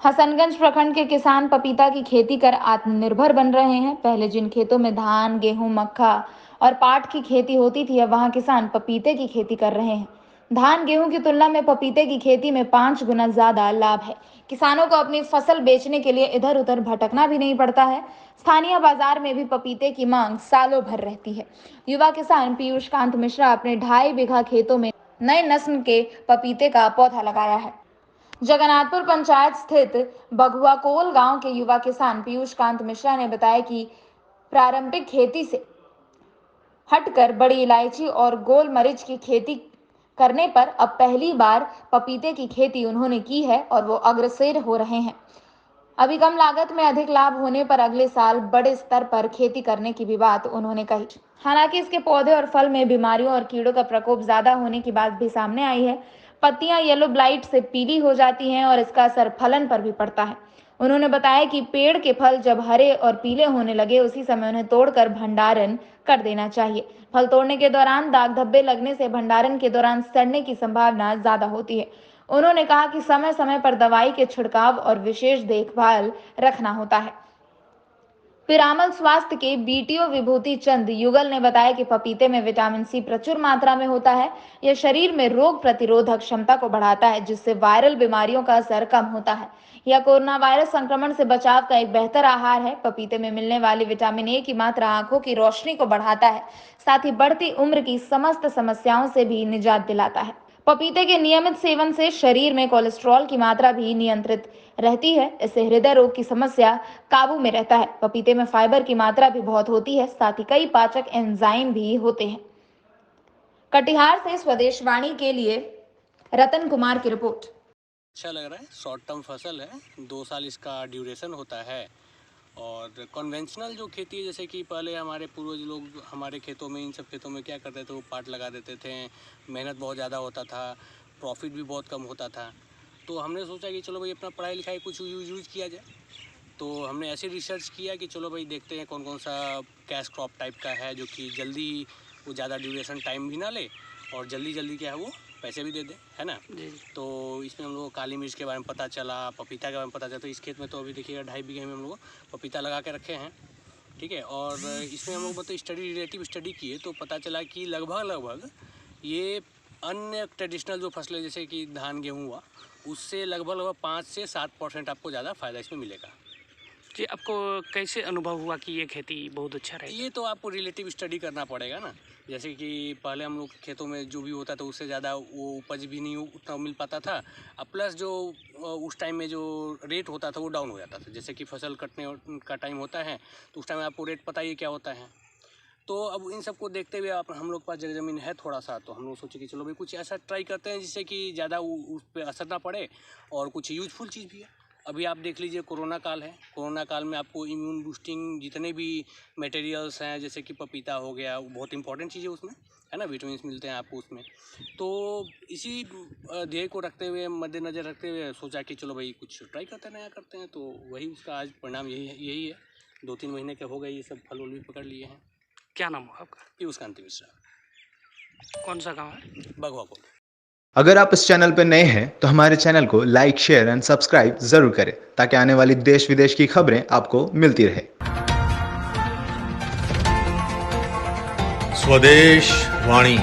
हसनगंज प्रखंड के किसान पपीता की खेती कर आत्मनिर्भर बन रहे हैं। पहले जिन खेतों में धान, गेहूं, मक्का और पाट की खेती होती थी, अब वहां किसान पपीते की खेती कर रहे हैं। धान गेहूं की तुलना में पपीते की खेती में 5 गुना ज्यादा लाभ है। किसानों को अपनी फसल बेचने के लिए इधर उधर भटकना भी नहीं पड़ता है। स्थानीय बाजार में भी पपीते की मांग सालों भर रहती है। युवा किसान पीयूष कांत मिश्रा अपने 2.5 बीघा खेतों में नए नस्ल के पपीते का पौधा लगाया है। जगन्नाथपुर पंचायत स्थित बघुआकोल गांव के युवा किसान पीयूष कांत मिश्रा ने बताया कि प्रारंभिक खेती से हटकर बड़ी इलायची और गोल मरीच की खेती करने पर अब पहली बार पपीते की खेती उन्होंने की है और वो अग्रसर हो रहे हैं। अभी कम लागत में अधिक लाभ होने पर अगले साल बड़े स्तर पर खेती करने की भी बात उन्होंने कही। हालांकि इसके पौधे और फल में बीमारियों और कीड़ों का प्रकोप ज्यादा होने की बात भी सामने आई है। पत्तियां येलो ब्लाइट से पीली हो जाती हैं और इसका असर फलन पर भी पड़ता है। उन्होंने बताया कि पेड़ के फल जब हरे और पीले होने लगे, उसी समय उन्हें तोड़कर भंडारण कर देना चाहिए। फल तोड़ने के दौरान दाग धब्बे लगने से भंडारण के दौरान सड़ने की संभावना ज्यादा होती है। उन्होंने कहा कि समय समय पर दवाई के छिड़काव और विशेष देखभाल रखना होता है। पिरामल स्वास्थ्य के बीटीओ विभूति चंद युगल ने बताया कि पपीते में विटामिन सी प्रचुर मात्रा में होता है। यह शरीर में रोग प्रतिरोधक क्षमता को बढ़ाता है, जिससे वायरल बीमारियों का असर कम होता है। यह कोरोना वायरस संक्रमण से बचाव का एक बेहतर आहार है। पपीते में मिलने वाली विटामिन ए की मात्रा आंखों की रोशनी को बढ़ाता है, साथ ही बढ़ती उम्र की समस्त समस्याओं से भी निजात दिलाता है। पपीते के नियमित सेवन से शरीर में कोलेस्ट्रॉल की मात्रा भी नियंत्रित रहती है। इससे हृदय रोग की समस्या काबू में रहता है। पपीते में फाइबर की मात्रा भी बहुत होती है, साथ ही कई पाचक एंजाइम भी होते हैं। कटिहार से स्वदेशवाणी के लिए रतन कुमार की रिपोर्ट। अच्छा लग रहा है, शॉर्ट टर्म फसल है, 2 साल इसका ड्यूरेशन होता है। और कन्वेंशनल जो खेती है, जैसे कि पहले हमारे पूर्वज लोग हमारे खेतों में, इन सब खेतों में क्या करते थे, वो पाट लगा देते थे, मेहनत बहुत ज़्यादा होता था, प्रॉफिट भी बहुत कम होता था। तो हमने सोचा कि चलो भाई अपना पढ़ाई लिखाई कुछ यूज़ किया जाए। तो हमने ऐसे रिसर्च किया कि चलो भाई देखते हैं कौन कौन सा कैश क्रॉप टाइप का है जो कि जल्दी, वो ज़्यादा ड्यूरेशन टाइम भी ना ले और जल्दी जल्दी क्या है वो पैसे भी दे दे, है ना। तो इसमें हम लोग को काली मिर्च के बारे में पता चला, पपीता के बारे में पता चला। तो इस खेत में तो अभी देखिएगा 2.5 बीघे में हम लोग पपीता लगा के रखे हैं, ठीक है। और इसमें हम लोग मतलब रिलेटिव स्टडी किए तो पता चला कि लगभग ये अन्य ट्रेडिशनल जो फसलें जैसे कि धान गेहूँ हुआ, उससे लगभग 5 से 7% आपको ज़्यादा फ़ायदा इसमें मिलेगा। जी, आपको कैसे अनुभव हुआ कि ये खेती बहुत अच्छा रहेगा? ये तो आपको रिलेटिव स्टडी करना पड़ेगा ना। जैसे कि पहले हम लोग खेतों में जो भी होता था उससे ज़्यादा वो उपज भी नहीं उतना मिल पाता था, और प्लस जो उस टाइम में जो रेट होता था वो डाउन हो जाता था। जैसे कि फसल कटने का टाइम होता है तो उस टाइम आपको रेट पता ही क्या होता है। तो अब इन सबको देखते हुए आप हम लोग के पास जगह ज़मीन है थोड़ा सा, तो हम लोग सोचे कि चलो भाई कुछ ऐसा ट्राई करते हैं जिससे कि ज़्यादा उस पर असर ना पड़े और कुछ यूजफुल चीज़ भी है। अभी आप देख लीजिए, कोरोना काल है, कोरोना काल में आपको इम्यून बूस्टिंग जितने भी मटेरियल्स हैं, जैसे कि पपीता हो गया, वो बहुत इंपॉर्टेंट चीज़ है उसमें, है ना, विटामिन मिलते हैं आपको उसमें। तो इसी ध्येय को रखते हुए, मद्देनज़र रखते हुए सोचा कि चलो भाई कुछ ट्राई करते हैं, नया करते हैं। तो वही उसका आज परिणाम यही है। 2-3 महीने के हो गए, ये सब फल भी पकड़ लिए हैं। क्या नाम हुआ आपका? पीयूष कांत मिश्रा। कौन सा गाँव है? बघुआकोल। अगर आप इस चैनल पर नए हैं तो हमारे चैनल को लाइक, शेयर एंड सब्सक्राइब जरूर करें ताकि आने वाली देश विदेश की खबरें आपको मिलती रहे। स्वदेश वाणी।